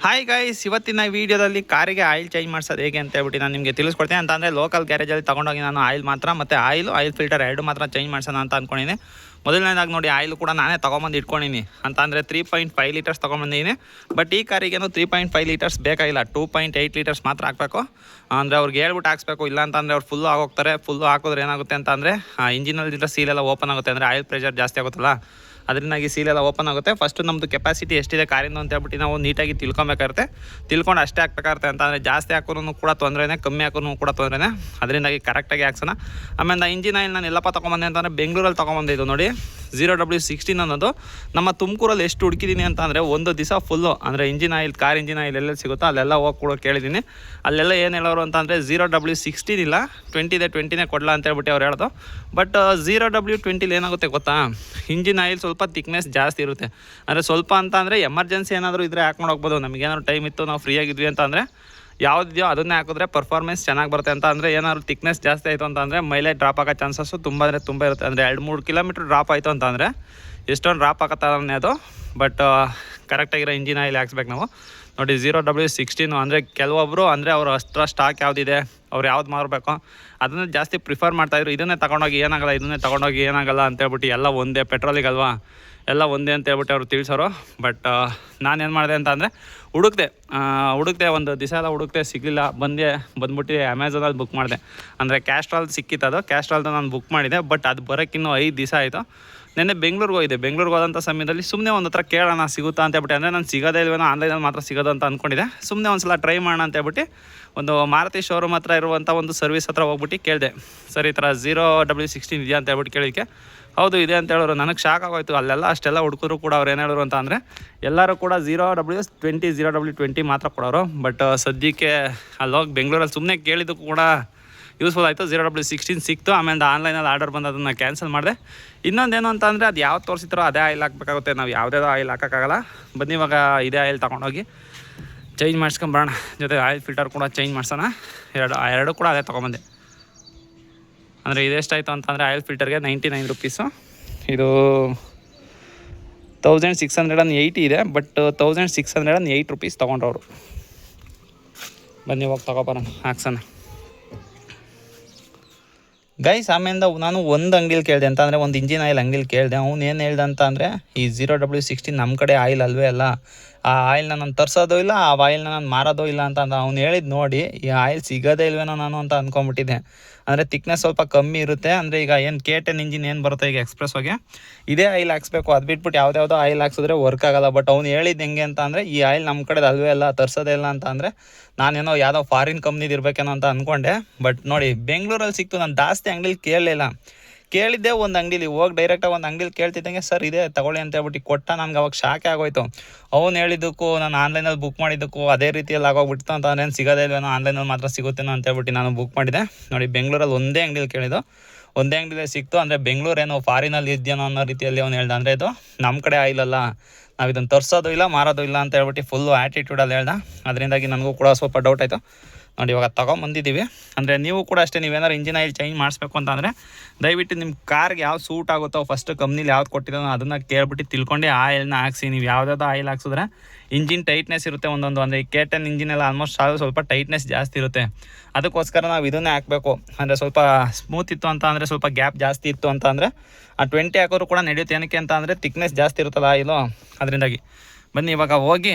Hi guys, ಇವತ್ತಿನ ವೀಡಿಯೋದಲ್ಲಿ ಕಾರಿಗೆ ಆಯಿಲ್ ಚೇಂಜ್ ಮಾಡಿಸೋದು ಹೇಗೆ ಅಂತ ಹೇಳ್ಬಿಟ್ಟು ನಾನು ನಿಮಗೆ ತಿಳಿಸ್ಕೊಡ್ತೀನಿ. ಅಂತಂದರೆ ಲೋಕಲ್ ಗ್ಯಾರೇಜಲ್ಲಿ ತೊಗೊಂಡೋಗಿ ನಾನು ಆಯಿಲ್ ಮಾತ್ರ ಮತ್ತು ಆಯಿಲ್ ಫಿಲ್ಟರ್ ಎರಡು ಮಾತ್ರ ಚೇಂಜ್ ಮಾಡ್ಸೋಣ ಅಂತ ಅಂದ್ಕೊಂಡಿದ್ದೀನಿ. ಮೊದಲನೇದಾಗಿ ನೋಡಿ, ಆಯಿಲ್ ಕೂಡ ನಾನೇ ತೊಗೊಂಬಂದು ಇಟ್ಕೊಂಡಿನಿ. ಅಂತಂದರೆ 3.5 ಲೀಟರ್ಸ್ ತೊಗೊಂಬಂದಿದ್ದೀನಿ. ಬಟ್ ಈ ಕಾರಿಗೇನು 3.5 ಲೀಟರ್ಸ್ ಬೇಕಾಗಿಲ್ಲ, 2.8 ಲೀಟರ್ಸ್ ಮಾತ್ರ ಹಾಕಬೇಕು. ಅಂದರೆ ಅವ್ರಿಗೆ ಹೇಳ್ಬಿಟ್ಟು ಹಾಕ್ಸ್ಬೇಕು. ಇಲ್ಲ ಅಂತಂದರೆ ಅವ್ರು ಫುಲ್ಲು ಆಗೋಗ್ತಾರೆ. ಫುಲ್ಲು ಹಾಕಿದ್ರೆ ಏನಾಗುತ್ತೆ ಅಂತಂದರೆ ಇಂಜಿನಲ್ಲಿದ್ದರೆ ಸೀಲೆಲ್ಲ ಓಪನ್ ಆಗುತ್ತೆ. ಅಂದರೆ ಆಯಿಲ್ ಪ್ರೆಷರ್ ಜಾಸ್ತಿ ಆಗುತ್ತಲ್ಲ, ಅದರಿಂದಾಗಿ ಸೀಲೆಲ್ಲ ಓಪನ್ ಆಗುತ್ತೆ. ಫಸ್ಟು ನಮ್ಮದು ಕೆಪಾಸಿಟಿ ಎಷ್ಟಿದೆ ಕಾರಿಂದ ಅಂತ ಹೇಳ್ಬಿಟ್ಟು ನಾವು ನೀಟಾಗಿ ತಿಳ್ಕೊಬೇಕಾಗುತ್ತೆ. ತಿಳ್ಕೊಂಡು ಅಷ್ಟೇ ಹಾಕ್ಬೇಕಾಗುತ್ತೆ. ಅಂತ ಅಂದರೆ ಜಾಸ್ತಿ ಹಾಕೋನು ಕೂಡ ತೊಂದರೆನೇ, ಕಮ್ಮಿ ಹಾಕೋನು ಕೂಡ ತೊಂದರೆನೇ. ಅದರಿಂದಾಗಿ ಕರೆಕ್ಟಾಗಿ ಹಾಕ್ಸೋಣ. ಆಮೇಲೆ ಇಂಜಿನ್ ಆಯಿಲ್ ನಾನು ಎಲ್ಲಪ್ಪ ತೊಗೊಂಬಂದೆ ಅಂತಂದರೆ ಬೆಂಗಳೂರಲ್ಲಿ ತೊಗೊಂಬಂದಿದ್ದು ನೋಡಿ, 0W16 ಅನ್ನೋದು. ನಮ್ಮ ತುಮಕೂರಲ್ಲಿ ಎಷ್ಟು ಹುಡುಕಿದ್ದೀನಿ ಅಂತ ಅಂದರೆ ಒಂದು ದಿವಸ ಫುಲ್ಲು, ಅಂದರೆ engine oil, car engine oil ಎಲ್ಲೆಲ್ಲಿ ಸಿಗುತ್ತೋ ಅಲ್ಲೆಲ್ಲ ಹೋಗಿ ಕೂಡ ಕೇಳಿದ್ದೀನಿ. ಅಲ್ಲೆಲ್ಲ ಏನು ಹೇಳೋರು ಅಂತಂದರೆ 0W16 ಇಲ್ಲ, 20ನೇ ಕೊಡಲ ಅಂತ ಹೇಳ್ಬಿಟ್ಟು ಅವ್ರು ಹೇಳೋದು. ಬಟ್ 0W20 ಏನಾಗುತ್ತೆ ಗೊತ್ತಾ, ಇಂಜಿನ್ ಆಯಿಲ್ ಸ್ವಲ್ಪ ಥಿಕ್ನೆಸ್ ಜಾಸ್ತಿ ಇರುತ್ತೆ. ಅಂದರೆ ಸ್ವಲ್ಪ ಅಂತ ಅಂದರೆ ಎಮರ್ಜೆನ್ಸಿ ಏನಾದರೂ ಇದ್ದರೆ ಹಾಕ್ಕೊಂಡು ಹೋಗ್ಬೋದು. ನಮಗೇನಾದ್ರು ಟೈಮ್ ಇತ್ತು, ನಾವು ಫ್ರೀ ಆಗಿದ್ವಿ ಅಂತ ಅಂದರೆ ಯಾವುದಿದೆಯೋ ಅದನ್ನೇ ಹಾಕಿದ್ರೆ ಪರ್ಫಾರ್ಮೆನ್ಸ್ ಚೆನ್ನಾಗಿ ಬರುತ್ತೆ. ಅಂತ ಅಂದರೆ ಏನಾದ್ರು ಥಿಕ್ನೆಸ್ ಜಾಸ್ತಿ ಆಯಿತು ಅಂತಂದರೆ ಮೈಲೇಜ್ ಡ್ರಾಪ್ ಆಗೋ ಚಾನ್ಸಸ್ಸು ತುಂಬ ಇರುತ್ತೆ. ಅಂದರೆ 2-3 ಕಿಲೋಮೀಟ್ರ್ ಡ್ರಾಪ್ ಆಯಿತು ಅಂತಂದರೆ ಎಷ್ಟೊಂದು ಡ್ರಾಪ್ ಆಗತ್ತಾನೆ ಅದು. ಬಟ್ ಕರೆಕ್ಟಾಗಿರೋ ಇಂಜಿನ್ ಆಯಿಲ್ ಹಾಕ್ಸ್ಬೇಕು ನಾವು. ನೋಡಿ 0W16 ಅಂದರೆ ಕೆಲವೊಬ್ಬರು ಅಂದರೆ ಅವರು ಅಷ್ಟರ ಸ್ಟಾಕ್ ಯಾವುದಿದೆ, ಅವ್ರು ಯಾವ್ದು ಮಾರಬೇಕು ಅದನ್ನೇ ಜಾಸ್ತಿ ಪ್ರಿಫರ್ ಮಾಡ್ತಾಯಿದ್ರು. ಇದನ್ನೇ ತೊಗೊಂಡೋಗಿ ಏನಾಗಲ್ಲ, ಇದನ್ನೇ ತೊಗೊಂಡೋಗಿ ಏನಾಗಲ್ಲ ಅಂತೇಳ್ಬಿಟ್ಟು ಎಲ್ಲ ಒಂದೇ, ಪೆಟ್ರೋಲಿಗಲ್ವಾ ಎಲ್ಲ ಒಂದೇ ಅಂತೇಳ್ಬಿಟ್ಟು ಅವ್ರು ತಿಳಿಸೋರು. ಬಟ್ ನಾನೇನು ಮಾಡಿದೆ ಅಂತ ಅಂದರೆ ಹುಡುಕ್ದೆ ಒಂದು ದಿವಸ ಎಲ್ಲ ಹುಡುಕ್ದೆ, ಸಿಗಲಿಲ್ಲ. ಬಂದ್ಬಿಟ್ಟು ಅಮೆಝಾನಲ್ಲಿ ಬುಕ್ ಮಾಡಿದೆ. ಅಂದರೆ ಕ್ಯಾಸ್ಟ್ರಾಲ್ ಸಿಕ್ಕಿತ್ತು. ಅದು ಕ್ಯಾಸ್ಟ್ರಾಲ್ದು ನಾನು ಬುಕ್ ಮಾಡಿದೆ. ಬಟ್ ಅದು ಬರೋಕ್ಕಿನ್ನೂ 5 ದಿವಸ ಆಯಿತು. ನೆನ್ನೆ ಬೆಂಗಳೂರಿಗೆ ಹೋದಂಥ ಸಮಯದಲ್ಲಿ ಸುಮ್ಮನೆ ಒಂದು ಹತ್ರ ಕೇಳೋಣ ಸಿಗುತ್ತಾ ಅಂತೇಳ್ಬಿಟ್ಟು. ಅಂದರೆ ನಾನು ಸಿಗೋದೇ ಇಲ್ವೇನೋ, ಆನ್ಲೈನಲ್ಲಿ ಮಾತ್ರ ಸಿಗೋದು ಅಂತ ಅಂದ್ಕೊಂಡಿದ್ದೆ. ಸುಮ್ಮನೆ ಒಂದು ಸಲ ಟ್ರೈ ಮಾಡೋಣ ಅಂತೇಳ್ಬಿಟ್ಟು ಒಂದು ಮಾರುತಿ ಶೋರೂಮ್ ಹತ್ರ ಇರುವಂಥ ಒಂದು ಸರ್ವಿಸ್ ಹತ್ರ ಹೋಗ್ಬಿಟ್ಟು ಕೇಳಿದೆ, ಸರ್ ಈ ಥರ 0W16 ಇದೆಯಾ ಅಂತ ಹೇಳ್ಬಿಟ್ಟು ಕೇಳಿಕ್ಕೆ, ಹೌದು ಇದೆ ಅಂತ ಹೇಳೋರು. ನನಗೆ ಶಾಕ್ ಆಗೋಯ್ತು. ಅಲ್ಲೆಲ್ಲ ಅಷ್ಟೆಲ್ಲ ಹುಡುಕರು ಕೂಡ ಅವ್ರು ಏನು ಹೇಳೋರು ಅಂತ ಅಂದರೆ ಎಲ್ಲರೂ ಕೂಡ 0W20 ಮಾತ್ರ ಕೊಡೋರು. ಬಟ್ ಸದ್ಯಕ್ಕೆ ಅಲ್ಲೋಗಿ ಬೆಂಗಳೂರಲ್ಲಿ ಸುಮ್ಮನೆ ಕೇಳಿದ್ದಕ್ಕೂ ಕೂಡ ಯೂಸ್ಫುಲ್ ಆಯಿತು. 0W16 ಸಿಕ್ತು. ಆಮೇಲೆ ಆನ್ಲೈನಲ್ಲಿ ಆರ್ಡರ್ ಬಂದು ಅದನ್ನು ಕ್ಯಾನ್ಸಲ್ ಮಾಡಿದೆ. ಇನ್ನೊಂದೇನು ಅಂತ ಅಂದರೆ ಅದು ಯಾವ್ದು ತೋರಿಸಿದ್ರೋ ಅದೇ ಆಯಿಲ್ ಹಾಕಬೇಕಾಗುತ್ತೆ. ನಾವು ಯಾವುದೇ ಆಯಿಲ್ ಹಾಕೋಕ್ಕಾಗಲ್ಲ. ಬನ್ನಿ ಇವಾಗ ಇದೇ ಆಯಿಲ್ ತೊಗೊಂಡೋಗಿ ಚೇಂಜ್ ಮಾಡಿಸ್ಕೊಂಬರೋಣ. ಜೊತೆ ಆಯಿಲ್ ಫಿಲ್ಟರ್ ಕೂಡ ಚೇಂಜ್ ಮಾಡಿಸೋಣ. ಎರಡು ಕೂಡ ಅದೇ ತೊಗೊಂಬಂದೆ. ಅಂದರೆ ಇದೆಷ್ಟಾಯಿತು ಅಂತಂದರೆ ಆಯಿಲ್ ಫಿಲ್ಟರ್ಗೆ 99 ರುಪೀಸು. ಇದು 1680 ಇದೆ. ಬಟ್ 1608 ರುಪೀಸ್ ತೊಗೊಂಡ್ರವರು. ಬನ್ನಿ ಹೋಗಿ ತೊಗೊಬರೋಣ, ಹಾಕ್ಸೋಣ ಗೈಸ್. ಆಮೇಲೆ ನಾನು ಒಂದು ಅಂಗಡಿಲಿ ಕೇಳಿದೆ, ಅಂತ ಅಂದರೆ ಒಂದು ಇಂಜಿನ್ ಆಯಿಲ್ ಅಂಗಡಿಲಿ ಕೇಳಿದೆ. ಅವ್ನು ಏನು ಹೇಳ್ದೆ ಅಂತ ಅಂದರೆ, ಈ 0W16 ನಮ್ಮ ಕಡೆ ಆಯಿಲ್ ಅಲ್ವೇ ಅಲ್ಲ, ಆ ಆಯಿಲ್ನ ನಾನು ತರಿಸೋದು ಇಲ್ಲ, ಆ ಆಯಿಲ್ನ ನಾನು ಮಾರೋದು ಇಲ್ಲ ಅಂತ ಅವ್ನು ಹೇಳಿದ್ದು ನೋಡಿ, ಈ ಆಯಿಲ್ ಸಿಗೋದೇ ಇಲ್ವೇನೋ ನಾನು ಅಂತ ಅಂದ್ಕೊಂಬಿಟ್ಟಿದ್ದೆ. ಅಂದರೆ ಥಿಕ್ನೆಸ್ ಸ್ವಲ್ಪ ಕಮ್ಮಿ ಇರುತ್ತೆ. ಅಂದರೆ ಈಗ ಏನು K10 ಇಂಜಿನ್ ಏನು ಬರುತ್ತೆ ಈಗ ಎಕ್ಸ್ಪ್ರೆಸ್ ಹೋಗಿ, ಇದೇ ಆಯಿಲ್ ಹಾಕ್ಸ್ಬೇಕು. ಅದು ಬಿಟ್ಬಿಟ್ಟು ಯಾವುದ್ಯಾವುದೋ ಆಯಿಲ್ ಹಾಕ್ಸಿದ್ರೆ ವರ್ಕ್ ಆಗೋಲ್ಲ. ಬಟ್ ಅವ್ನು ಹೇಳಿದ್ದು ಹೆಂಗೆ ಅಂತ ಅಂದರೆ, ಈ ಆಯಿಲ್ ನಮ್ಮ ಕಡೆ ಅಲ್ವೇ ಅಲ್ಲ, ತರಿಸೋದೇ ಇಲ್ಲ ಅಂತ ಅಂದರೆ ನಾನೇನೋ ಯಾವುದೋ ಫಾರಿನ್ ಕಂಪ್ನಿದು ಇರಬೇಕೇನೋ ಅಂತ ಅಂದ್ಕೊಂಡೆ. ಬಟ್ ನೋಡಿ ಬೆಂಗಳೂರಲ್ಲಿ ಸಿಕ್ತು. ನಾನು ಜಾಸ್ತಿ ಅಂಗಡಿಲಿ ಕೇಳಿದ್ದೆ. ಒಂದು ಅಂಗಡಿಲಿ ಹೋಗಿ ಡೈರೆಕ್ಟಾಗಿ ಒಂದು ಅಂಗಡಿಲಿ ಕೇಳ್ತಿದ್ದಂಗೆ, ಸರ್ ಇದೆ ತಗೊಳ್ಳಿ ಅಂತ ಹೇಳ್ಬಿಟ್ಟು ಕೊಟ್ಟ. ನನಗೆ ಅವಾಗ ಶಾಕೆ ಆಗೋಯ್ತು. ಅವ್ನು ಹೇಳಿದ್ದಕ್ಕೂ ನಾನು ಆನ್ಲೈನಲ್ಲಿ ಬುಕ್ ಮಾಡಿದ್ದಕ್ಕೂ ಅದೇ ರೀತಿಯಲ್ಲಿ ಆಗೋಗ್ಬಿಡ್ತು. ಅಂತ ಏನು ಸಿಗೋದೇ ಇಲ್ವೇನೋ, ಆನ್ಲೈನಲ್ಲಿ ಮಾತ್ರ ಸಿಗುತ್ತೇನೋ ಅಂತ ಹೇಳ್ಬಿಟ್ಟು ನಾನು ಬುಕ್ ಮಾಡಿದೆ. ನೋಡಿ ಬೆಂಗಳೂರಲ್ಲಿ ಒಂದೇ ಅಂಗಡಿಲಿ ಕೇಳಿದ್ದು, ಒಂದೇ ಅಂಗಡಿಲೇ ಸಿಕ್ತು. ಅಂದರೆ ಬೆಂಗಳೂರೇನೋ ಫಾರಿನಲ್ಲಿ ಇದೆಯೋ ಅನ್ನೋ ರೀತಿಯಲ್ಲಿ ಅವ್ನು ಹೇಳ್ದೆ. ಅಂದರೆ ಇದು ನಮ್ಮ ಕಡೆ ಆಯಿಲಲ್ಲ, ನಾವು ಇದನ್ನು ತರಿಸೋದು ಇಲ್ಲ, ಮಾರೋದು ಇಲ್ಲ ಅಂತ ಹೇಳ್ಬಿಟ್ಟು ಫುಲ್ಲು ಆ್ಯಟಿಟ್ಯೂಡಲ್ಲಿ ಹೇಳ್ದೆ. ಅದರಿಂದಾಗಿ ನನಗೂ ಕೂಡ ಸ್ವಲ್ಪ ಡೌಟ್ ಆಯಿತು. ನೋಡಿ ಇವಾಗ ತೊಗೊಂಬಂದಿದ್ದೀವಿ. ಅಂದರೆ ನೀವು ಕೂಡ ಅಷ್ಟೇ, ನೀವೇನಾದ್ರು ಇಂಜಿನ್ ಆಯಿಲ್ ಚೇಂಜ್ ಮಾಡಿಸ್ಬೇಕು ಅಂತ ಅಂದರೆ ದಯವಿಟ್ಟು ನಿಮ್ಮ ಕಾರ್ಗೆ ಯಾವ್ದು ಸೂಟ್ ಆಗುತ್ತೋ ಫಸ್ಟ್ ಕಂಪ್ನಿಲಿ ಯಾವ್ದು ಕೊಟ್ಟಿದ್ದೋ ಅದನ್ನು ಕೇಳ್ಬಿಟ್ಟು ತಿಳ್ಕೊಂಡು ಆಯಿಲ್ನ ಹಾಕ್ಸಿ. ನೀವು ಯಾವುದಾದ್ರು ಆಯಿಲ್ ಹಾಕ್ಸಿದ್ರೆ ಇಂಜಿನ್ ಟೈಟ್ನೆಸ್ ಇರುತ್ತೆ ಒಂದೊಂದು. ಅಂದರೆ K10 ಇಂಜಿನ್ ಎಲ್ಲ ಆಲ್ಮೋಸ್ಟ್ ಸ್ವಲ್ಪ ಟೈಟ್ನೆಸ್ ಜಾಸ್ತಿ ಇರುತ್ತೆ. ಅದಕ್ಕೋಸ್ಕರ ನಾವು ಇದನ್ನೇ ಹಾಕಬೇಕು. ಅಂದರೆ ಸ್ವಲ್ಪ ಸ್ಮೂತ್ ಇತ್ತು ಅಂತ ಅಂದರೆ, ಸ್ವಲ್ಪ ಗ್ಯಾಪ್ ಜಾಸ್ತಿ ಇತ್ತು ಅಂತ ಅಂದರೆ ಆ 20 ಹಾಕೋರು ಕೂಡ ನಡೆಯುತ್ತೆ. ಏನಕ್ಕೆ ಅಂತ ಅಂದರೆ ಥಿಕ್ನೆಸ್ ಜಾಸ್ತಿ ಇರುತ್ತಲ್ಲ ಆಯಿಲು, ಅದರಿಂದಾಗಿ. ಬನ್ನಿ ಇವಾಗ ಹೋಗಿ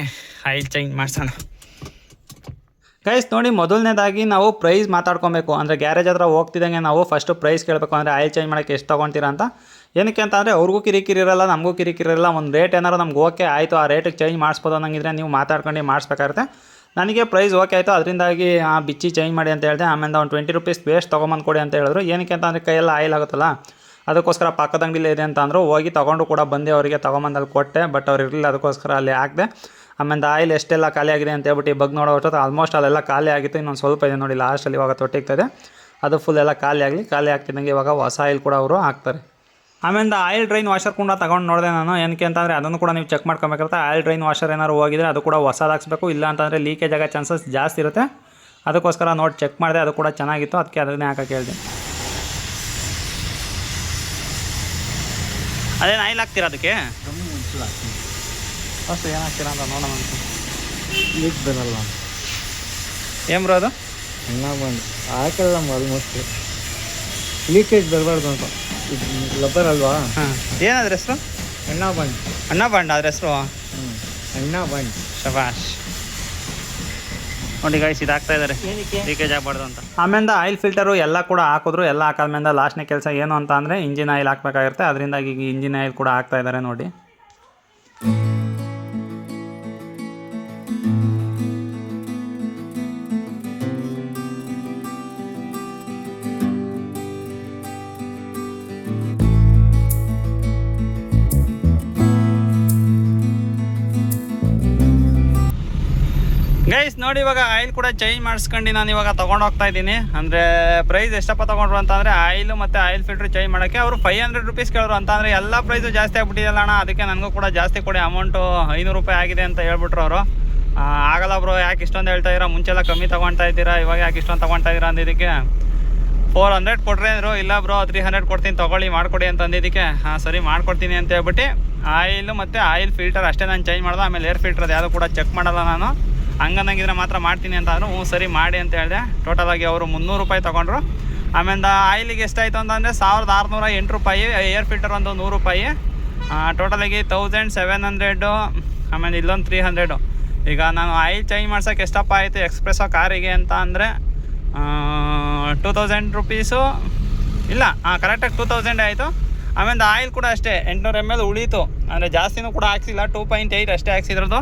ಆಯಿಲ್ ಚೇಂಜ್ ಮಾಡಿಸೋಣ ಗೈಸ್. ನೋಡಿ ಮೊದಲನೇದಾಗಿ ನಾವು ಪ್ರೈಸ್ ಮಾತಾಡ್ಕೊಬೇಕು. ಅಂದರೆ ಗ್ಯಾರೇಜ್ ಹತ್ರ ಹೋಗ್ತಿದ್ದಂಗೆ ನಾವು ಫಸ್ಟು ಪ್ರೈಸ್ ಕೇಳಬೇಕು. ಅಂದರೆ ಆಯಿಲ್ ಚೇಂಜ್ ಮಾಡೋಕ್ಕೆ ಎಷ್ಟು ತೊಗೊಳ್ತೀರಾ ಅಂತ. ಏನಕ್ಕೆ ಅಂತ ಅಂದರೆ ಅವ್ರಿಗೂ ಕಿರಿಕಿರಿ ಇರಲ್ಲ, ನಮಗೂ ಕಿರಿಕಿರಿ ಇರಲ್ಲ. ಒಂದು ರೇಟ್ ಏನಾರು ನಮ್ಗೆ ಓಕೆ ಆಯಿತು, ಆ ರೇಟಿಗೆ ಚೇಂಜ್ ಮಾಡಿಸ್ಬೋದು ಅನ್ನಂಗಿದ್ರೆ ನೀವು ಮಾತಾಡ್ಕೊಂಡು ಮಾಡಿಸ್ಬೇಕಾಗುತ್ತೆ. ನನಗೆ ಪ್ರೈಸ್ ಓಕೆ ಆಯಿತು, ಅದರಿಂದಾಗಿ ಬಿಚ್ಚಿ ಚೇಂಜ್ ಮಾಡಿ ಅಂತ ಹೇಳಿದೆ. ಆಮೇಲೆ ಅವ್ನು 20 ರುಪೀಸ್ ವೇಸ್ಟ್ ತೊಗೊಂಬಂದು ಕೊಡಿ ಅಂತ ಹೇಳಿದ್ರು. ಏನಕ್ಕೆ ಅಂತ ಅಂದರೆ ಕೈಯೆಲ್ಲ ಆಯಿಲ್ ಆಗುತ್ತಲ್ಲ, ಅದಕ್ಕೋಸ್ಕರ ಪಕ್ಕದ ಅಂಗಡಿಲಿ ಇದೆ ಅಂತ ಅಂದರು. ಹೋಗಿ ತೊಗೊಂಡು ಕೂಡ ಬಂದೆ, ಅವರಿಗೆ ತೊಗೊಂಬಂದಲ್ಲಿ ಕೊಟ್ಟೆ. ಬಟ್ ಅವ್ರು ಇರಲಿಲ್ಲ, ಅದಕ್ಕೋಸ್ಕರ ಅಲ್ಲಿ ಹಾಕಿದೆ. ಆಮೇಲೆ ಆಯಿಲ್ ಎಷ್ಟೆಲ್ಲ ಖಾಲಿ ಆಗಿದೆ ಅಂತ ಹೇಳ್ಬಿಟ್ಟು ಬಗ್ ನೋಡೋ ಅಷ್ಟೊತ್ತು ಆಲ್ಮೋಸ್ಟ್ ಅಲ್ಲೆಲ್ಲ ಖಾಲಿ ಆಗಿತ್ತು. ಇನ್ನೊಂದು ಸ್ವಲ್ಪ ಇದೆ ನೋಡಿ ಲಾಸ್ಟಲ್ಲಿ, ಇವಾಗ ತೊಟ್ಟಿಗ್ತದೆ. ಅದು ಫುಲ್ ಎಲ್ಲ ಖಾಲಿ ಆಗ್ತಿದ್ದಂಗೆ ಇವಾಗ ಹೊಸ ಆಯಿಲ್ ಕೂಡ ಅವರು ಹಾಕ್ತಾರೆ. ಆಮೇಲೆ ಆಯಿಲ್ ಡ್ರೈನ್ ವಾಷರ್ ಕೂಡ ತೊಗೊಂಡು ನೋಡಿದೆ ನಾನು. ಏನಕ್ಕೆ ಅಂತಂದರೆ ಅದನ್ನು ಕೂಡ ನೀವು ಚೆಕ್ ಮಾಡ್ಕೊಬೇಕಾಗುತ್ತೆ. ಆಯಿಲ್ ಡ್ರೈನ್ ವಾಷರ್ ಏನಾದ್ರು ಹೋಗಿದ್ರೆ ಅದು ಕೂಡ ಹೊಸದು ಹಾಕ್ಸ್ಬೇಕು. ಇಲ್ಲ ಅಂತಂದರೆ ಲೀಕೇಜ್ ಆಗೋ ಚಾನ್ಸಸ್ ಜಾಸ್ತಿ ಇರುತ್ತೆ. ಅದಕ್ಕೋಸ್ಕರ ನೋಡಿ ಚೆಕ್ ಮಾಡಿದೆ, ಅದು ಕೂಡ ಚೆನ್ನಾಗಿತ್ತು. ಅದಕ್ಕೆ ಅದನ್ನೇ ಹಾಕೋಕ್ಕೆ ಹೇಳಿದೆ. ಅದೇನು ಆಯಿಲ್ ಹಾಕ್ತೀರಾ ಅದಕ್ಕೆ? ಫಸ್ಟ್ ಏನು ಹಾಕ್ತೀರಾ ಅಂತ ನೋಡೋಣ ಅಂತ. ಲೀಕ್ ಬರಲ್ಲ ಏನು ಬ್ರೋ ಅದು? ಎಣ್ಣ ಬಂದು ಹಾಕಲ್ಲ ಆಲ್ಮೋಸ್ಟ್ ಲೀಕೇಜ್ ಬರಬಾರ್ದು ಅಂತ. ಇದು ಲಬ್ಬರ್ ಅಲ್ವಾ? ಹಾಂ, ಏನಾದ್ರೆ ಹೆಸರು? ಎಣ್ಣ ಬಂಡ್. ಅಣ್ಣ ಬಂಡ್ ಅದ್ರ ಹೆಸರು? ಎಣ್ಣ ಬಂಡ್. ಶಬಾಷ್. ನೋಡಿ ಗೈಸ್, ಇದಾಗ್ತಾ ಇದ್ದಾರೆ ಲೀಕೇಜ್ ಆಗಬಾರ್ದು ಅಂತ. ಆಮೇಲೆ ಆಯಿಲ್ ಫಿಲ್ಟರು ಎಲ್ಲ ಕೂಡ ಹಾಕಿದ್ರು. ಎಲ್ಲ ಹಾಕಾದ್ಮೇಲೆ ಲಾಸ್ಟ್ನೇ ಕೆಲಸ ಏನು ಅಂತ ಅಂದರೆ ಇಂಜಿನ್ ಆಯಿಲ್ ಹಾಕಬೇಕಾಗಿರುತ್ತೆ. ಅದರಿಂದಾಗಿ ಈಗ ಇಂಜಿನ್ ಆಯಿಲ್ ಕೂಡ ಹಾಕ್ತಾ ಇದ್ದಾರೆ ನೋಡಿ. ಗೈಸ್ ನೋಡಿ, ಇವಾಗ ಆಯಿಲ್ ಕೂಡ ಚೇಂಜ್ ಮಾಡಿಸ್ಕೊಂಡು ನಾನು ಇವಾಗ ತೊಗೊಂಡು ಹೋಗ್ತಾ ಇದ್ದೀನಿ. ಅಂದರೆ ಪ್ರೈಸ್ ಎಷ್ಟಪ್ಪ ತೊಗೊಂಡ್ರು ಅಂತಂದರೆ ಆಯಿಲು ಮತ್ತು ಆಯಿಲ್ ಫಿಲ್ಟ್ರ್ ಚೇಂಜ್ ಮಾಡೋಕ್ಕೆ ಅವರು 500 ರುಪೀಸ್ ಕೇಳೋರು. ಅಂತ ಅಂದರೆ ಎಲ್ಲ ಪ್ರೈಸು ಜಾಸ್ತಿ ಆಗ್ಬಿಟ್ಟಿದೆಯಲ್ಲ ಅಣ್ಣ, ಅದಕ್ಕೆ ನನಗೂ ಕೂಡ ಜಾಸ್ತಿ ಕೊಡಿ ಅಮೌಂಟು 500 ರೂಪಾಯಿ ಆಗಿದೆ ಅಂತ ಹೇಳ್ಬಿಟ್ರು ಅವರು. ಆಗಲ್ಲ ಬ್ರೋ, ಯಾಕೆ ಇಷ್ಟೊಂದು ಹೇಳ್ತಾ ಇದ್ದೀರಾ, ಮುಂಚೆಲ್ಲ ಕಮ್ಮಿ ತೊಗೊಳ್ತಾ ಇದ್ದೀರಾ, ಇವಾಗ ಯಾಕೆ ಇಷ್ಟೊಂದು ತೊಗೊಳ್ತಾ ಇದ್ದೀರಾ ಅಂದಿದ್ದಕ್ಕೆ 400 ಕೊಟ್ಟರೆ ಅಂದರು. ಇಲ್ಲ ಬ್ರೋ 300 ಕೊಡ್ತೀನಿ ತೊಗೊಳ್ಳಿ ಮಾಡಿಕೊಡಿ ಅಂತ ಅಂದಿದ್ದಕ್ಕೆ ಹಾಂ ಸರಿ ಮಾಡ್ಕೊಡ್ತೀನಿ ಅಂತ ಹೇಳ್ಬಿಟ್ಟು ಆಯಿಲು ಮತ್ತು ಆಯಿಲ್ ಫಿಲ್ಟರ್ ಅಷ್ಟೇ ನಾನು ಚೇಂಜ್ ಮಾಡಿದೆ. ಆಮೇಲೆ ಏರ್ ಫಿಲ್ಟರ್ ಅದು ಯಾವುದೂ ಕೂಡ ಚೆಕ್ ಮಾಡಲ್ಲ ನಾನು, ಹಂಗಂಗಿದ್ರೆ ಮಾತ್ರ ಮಾಡ್ತೀನಿ ಅಂತ ಅಂದರು. ಸರಿ ಮಾಡಿ ಅಂತ ಹೇಳಿದೆ. ಟೋಟಲಾಗಿ ಅವರು 300 ರೂಪಾಯಿ ತೊಗೊಂಡ್ರು. ಆಮೇಲೆ ಆಯಿಲಿಗೆ ಎಷ್ಟಾಯಿತು ಅಂತಂದರೆ 1608 ರೂಪಾಯಿ, ಏರ್ ಫಿಲ್ಟರ್ ಒಂದು 100 ರೂಪಾಯಿ, ಟೋಟಲಾಗಿ 1700. ಆಮೇಲೆ ಇಲ್ಲೊಂದು 300. ಈಗ ನಾನು ಆಯಿಲ್ ಚೇಂಜ್ ಮಾಡ್ಸೋಕ್ಕೆ ಎಷ್ಟಪ್ಪ ಆಯಿತು ಎಕ್ಸ್ಪ್ರೆಸ್ಸೋ ಕಾರಿಗೆ ಅಂತ ಅಂದರೆ 2000 ರುಪೀಸು ಇಲ್ಲ, ಕರೆಕ್ಟಾಗಿ 2000 ಆಯಿತು. ಆಮೇಲೆ ಆಯಿಲ್ ಕೂಡ ಅಷ್ಟೇ 800 ml ಉಳೀತು. ಅಂದರೆ ಜಾಸ್ತಿನೂ ಕೂಡ ಹಾಕ್ಸಿಲ್ಲ, 2.8 ಅಷ್ಟೇ ಹಾಕ್ಸಿದ್ರದ್ದು.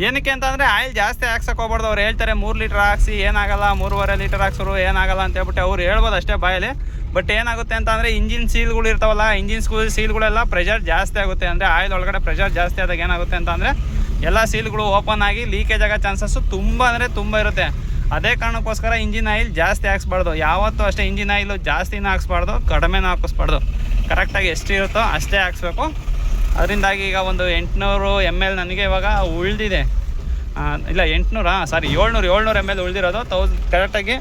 ಏನಕ್ಕೆ ಅಂತಂದರೆ ಆಯಿಲ್ ಜಾಸ್ತಿ ಹಾಕ್ಸೋಕೆ ಹೋಗ್ಬಾರ್ದು. ಅವ್ರು ಹೇಳ್ತಾರೆ 3 ಲೀಟ್ರ್ ಹಾಕ್ಸಿ ಏನಾಗಲ್ಲ, 3.5 ಲೀಟರ್ ಹಾಕ್ಸೋರು ಏನಾಗಲ್ಲ ಅಂತ ಹೇಳ್ಬಿಟ್ಟು ಅವ್ರು ಹೇಳ್ಬೋದು ಅಷ್ಟೇ ಬಾಯಲ್ಲಿ. ಬಟ್ ಏನಾಗುತ್ತೆ ಅಂತಂದರೆ ಇಂಜಿನ್ ಸೀಲ್ಗಳು ಇರ್ತಾವಲ್ಲ, ಇಂಜಿನ್ ಸೀಲ್ಗಳೆಲ್ಲ ಪ್ರೆಷರ್ ಜಾಸ್ತಿ ಆಗುತ್ತೆ. ಅಂದರೆ ಆಯಿಲ್ ಒಳಗಡೆ ಪ್ರೆಷರ್ ಜಾಸ್ತಿ ಆದಾಗ ಏನಾಗುತ್ತೆ ಅಂತಂದರೆ ಎಲ್ಲ ಸೀಲ್ಗಳು ಓಪನ್ ಆಗಿ ಲೀಕೇಜ್ ಆಗೋ ಚಾನ್ಸಸ್ಸು ತುಂಬ ಅಂದರೆ ತುಂಬ ಇರುತ್ತೆ. ಅದೇ ಕಾರಣಕ್ಕೋಸ್ಕರ ಇಂಜಿನ್ ಆಯಿಲ್ ಜಾಸ್ತಿ ಹಾಕ್ಸ್ಬಾರ್ದು. ಯಾವತ್ತೂ ಅಷ್ಟೇ ಇಂಜಿನ್ ಆಯಿಲು ಜಾಸ್ತಿನೂ ಹಾಕ್ಸ್ಬಾರ್ದು, ಕಡಿಮೆನೂ ಹಾಕಿಸ್ಬಾರ್ದು. ಕರೆಕ್ಟಾಗಿ ಎಷ್ಟಿರುತ್ತೋ ಅಷ್ಟೇ ಹಾಕ್ಸ್ಬೇಕು. ಅದರಿಂದಾಗಿ ಈಗ ಒಂದು 800 ml ನನಗೆ ಇವಾಗ ಉಳಿದಿದೆ. ಇಲ್ಲ 700 ml ಉಳಿದಿರೋದು. ಕರೆಕ್ಟಾಗಿ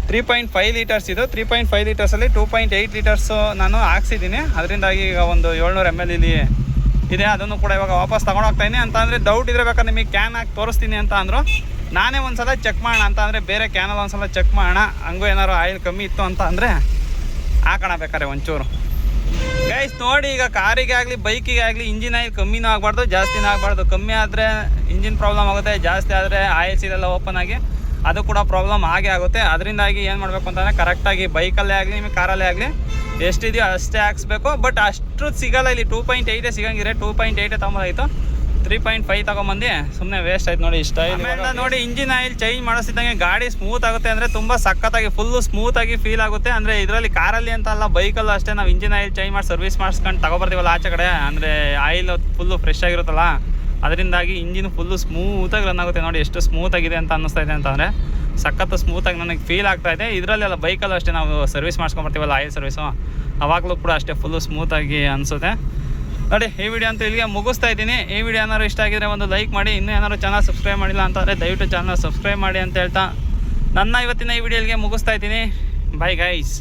3.5 ಲೀಟರ್ಸ್ ಇದು. 3.5 ಲೀಟರ್ಸಲ್ಲಿ 2.8 ಲೀಟರ್ಸು ನಾನು ಹಾಕ್ಸಿದ್ದೀನಿ. ಅದರಿಂದಾಗಿ ಈಗ ಒಂದು 700 ml ಇಲ್ಲಿ ಇದೆ. ಅದನ್ನು ಕೂಡ ಇವಾಗ ವಾಪಸ್ ತೊಗೊಂಡೋಗ್ತಾಯಿನಿ. ಅಂತ ಅಂದರೆ ಡೌಟ್ ಇದ್ರೆ ಬೇಕಾದ್ರೆ ನಿಮಗೆ ಕ್ಯಾನ್ ಹಾಕಿ ತೋರಿಸ್ತೀನಿ ಅಂತ ಅಂದರು. ನಾನೇ ಒಂದು ಸಲ ಚೆಕ್ ಮಾಡೋಣ ಅಂತ ಅಂದರೆ ಬೇರೆ ಕ್ಯಾನಲ್ಲಿ ಒಂದು ಸಲ ಚೆಕ್ ಮಾಡೋಣ, ಹಂಗೂ ಏನಾದ್ರು ಆಯಿಲ್ ಕಮ್ಮಿ ಇತ್ತು ಅಂತ ಅಂದರೆ ಹಾಕೋಣ ಬೇಕಾರೆ ಒಂಚೂರು. ಗೈಸ್ ನೋಡಿ, ಈಗ ಕಾರಿಗೆ ಆಗಲಿ ಬೈಕಿಗೆ ಆಗಲಿ ಇಂಜಿನ್ ಆಯಿಲ್ ಕಮ್ಮಿನೂ ಆಗಬಾರ್ದು, ಜಾಸ್ತಿನೂ ಆಗಬಾರ್ದು. ಕಮ್ಮಿ ಆದರೆ ಇಂಜಿನ್ ಪ್ರಾಬ್ಲಮ್ ಆಗುತ್ತೆ, ಜಾಸ್ತಿ ಆದರೆ ಆಯಿಲ್ ಸೀಲೆಲ್ಲ ಓಪನ್ ಆಗಿ ಅದು ಕೂಡ ಪ್ರಾಬ್ಲಮ್ ಆಗೇ ಆಗುತ್ತೆ. ಅದರಿಂದಾಗಿ ಏನು ಮಾಡಬೇಕು ಅಂತಂದರೆ ಕರೆಕ್ಟಾಗಿ ಬೈಕಲ್ಲೇ ಆಗಲಿ ನಿಮಗೆ ಕಾರಲ್ಲೇ ಆಗಲಿ ಎಷ್ಟಿದೆಯೋ ಅಷ್ಟೇ ಹಾಕ್ಸ್ಬೇಕು. ಬಟ್ ಅಷ್ಟು ಸಿಗಲ್ಲ ಇಲ್ಲಿ, 2.8 ಸಿಗಂಗಿದ್ರೆ 2.8 ತೊಗೊಂಬಂದಾಯಿತು. 3.5 ತೊಗೊಂಬಂದು ಸುಮ್ಮನೆ ವೇಸ್ಟ್ ಆಯ್ತು ನೋಡಿ. ಇಷ್ಟ ಆಮೇಲೆ ನೋಡಿ, ಇಂಜಿನ್ ಆಯಿಲ್ ಚೇಂಜ್ ಮಾಡಿಸಿದಂಗೆ ಗಾಡಿ ಸ್ಮೂತ್ ಆಗುತ್ತೆ. ಅಂದರೆ ತುಂಬ ಸಖತ್ತಾಗಿ ಫುಲ್ಲು ಸ್ಮೂತಾಗಿ ಫೀಲ್ ಆಗುತ್ತೆ. ಅಂದರೆ ಇದರಲ್ಲಿ ಕಾರಲ್ಲಿ ಅಂತ ಅಲ್ಲ, ಬೈಕಲ್ಲೂ ಅಷ್ಟೇ ನಾವು ಇಂಜಿನ್ ಆಯಿಲ್ ಚೇಂಜ್ ಮಾಡಿ ಸರ್ವಿಸ್ ಮಾಡಿಸ್ಕೊಂಡು ತಗೊಬರ್ತೀವಲ್ಲ ಆಚೆ ಕಡೆ, ಅಂದರೆ ಆಯಿಲ್ ಫುಲ್ಲು ಫ್ರೆಶ್ ಆಗಿರುತ್ತಲ್ಲ, ಅದರಿಂದಾಗಿ ಇಂಜಿನ್ ಫುಲ್ಲು ಸ್ಮೂತಾಗಿ ರನ್ ಆಗುತ್ತೆ. ನೋಡಿ ಎಷ್ಟು ಸ್ಮೂತಾಗಿದೆ ಅಂತ ಅನ್ನಿಸ್ತಾ ಇದೆ ಅಂತಂದರೆ ಸಖತ್ತು ಸ್ಮೂತಾಗಿ ನನಗೆ ಫೀಲ್ ಆಗ್ತಾ ಇದೆ. ಇದರಲ್ಲೆಲ್ಲ ಬೈಕಲ್ಲೂ ಅಷ್ಟೇ ನಾವು ಸರ್ವಿಸ್ ಮಾಡ್ಸ್ಕೊಂಬರ್ತೀವಲ್ಲ ಆಯಿಲ್ ಸರ್ವಿಸು, ಅವಾಗಲೂ ಕೂಡ ಅಷ್ಟೇ ಫುಲ್ಲು ಸ್ಮೂತಾಗಿ ಅನಿಸುತ್ತೆ. ನೋಡಿ, ಈ ವಿಡಿಯೋ ಅಂತೂ ಇಲ್ಲಿಗೆ ಮುಗಿಸ್ತಾ ಇದ್ದೀನಿ. ಈ ವಿಡಿಯೋ ಏನಾದ್ರು ಇಷ್ಟ ಆಗಿದ್ರೆ ಒಂದು ಲೈಕ್ ಮಾಡಿ. ಇನ್ನೂ ಏನಾದ್ರು ಚಾನಲ್ ಸಬ್ಸ್ಕ್ರೈಬ್ ಮಾಡಿಲ್ಲ ಅಂತಂದರೆ ದಯವಿಟ್ಟು ಚಾನಲ್ ಸಬ್ಸ್ಕ್ರೈಬ್ ಮಾಡಿ ಅಂತ ಹೇಳ್ತಾ ನನ್ನ ಇವತ್ತಿನ ಈ ವಿಡಿಯೋಗೆ ಮುಗಿಸ್ತಾ ಇದ್ದೀನಿ. Bye guys.